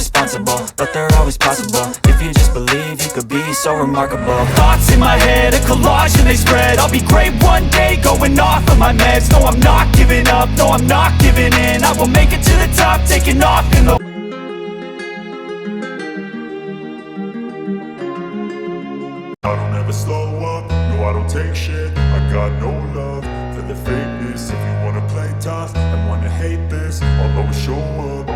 irresponsible, but they're always possible. If you just believe, you could be so remarkable. Thoughts in my head, a collage and they spread. I'll be great one day, going off of my meds. No, I'm not giving up, no, I'm not giving in. I will make it to the top, taking off in the I don't ever slow up, no I don't take shit. I got no love for the fakeness. If you wanna play tough and wanna hate this, I'll always show up.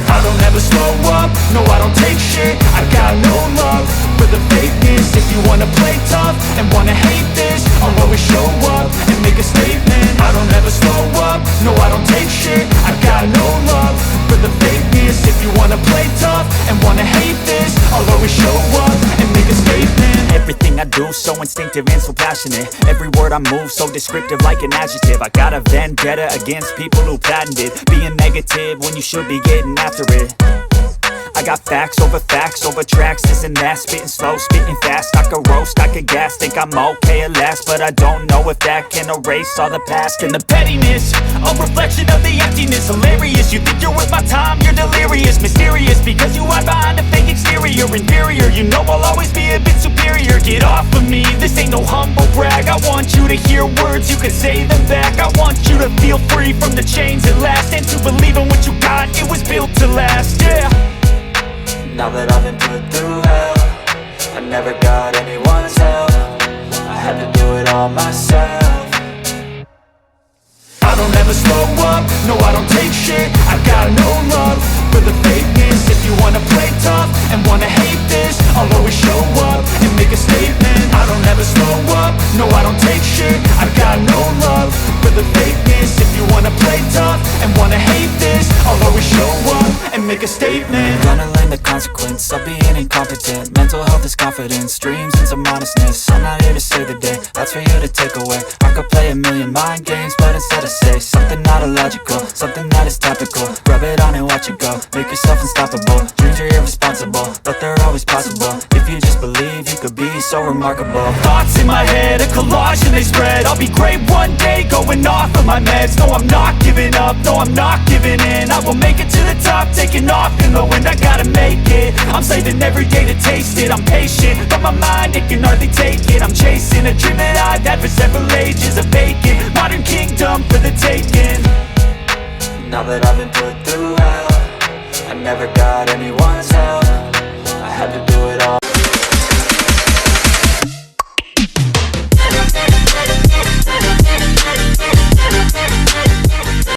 I don't ever slow up, no I don't take shit. I got no love for the fakeness. If you wanna play tough and wanna hate this, I'll always show up and make a statement. I don't ever slow up, no I don't take shit. I got no love for the fakeness. If you wanna play tough and wanna hate this, I'll always show up and make a statement. Everything I do so instinctive and so passionate. Every word I move so descriptive like an adjective. I got a vendetta against people who patented being negative when you should be getting after it. I got facts over tracks, this and that. Spitting slow, spitting fast. I could roast, I could gas. Think I'm okay at last, but I don't know if that can erase all the past. And the pettiness, a reflection of the emptiness. Hilarious, you think you're worth my time, you're delirious. Mysterious, because you hide behind a fake exterior. Inferior, you know I'll always be a bit superior. Get off of me, this ain't no humble brag. I want you to hear words, you can say them back. I want you to feel free from the chains at last, and to believe in what you got, it was built to last, yeah. Now that I've been put through hell, I never got anyone's help. I had to do it all myself. I don't ever slow up, no I don't take shit. I got no love for the fakeness. If you wanna play tough and wanna hate this, I'll always show up and make a statement. I don't ever slow up, no I don't take shit. I got no love for the fakeness. If you wanna play tough and wanna hate this, I'll always show up and make a statement. Gonna learn the consequence of being incompetent. Mental health is confidence, dreams and some honestness. I'm not here to save the day, that's for you to take away. I could play a million mind games, but instead I say something not illogical, something that is topical. Rub it on and watch it go, make yourself unstoppable. Dreams are irresponsible, but they're always possible. If you just believe, you could be so remarkable. Thoughts in my head, a collage and they spread. I'll be great one day, going off of my meds. No, I'm not giving up, no, I'm not giving in. I will make it to the top, taking off in the wind. I gotta make it, I'm saving every day to taste it. I'm patient, but my mind, it can hardly take it. I'm chasing a dream that I've had for several ages. A vacant, modern kingdom for the taking. Now that I've been put through hell, I never got anyone's help.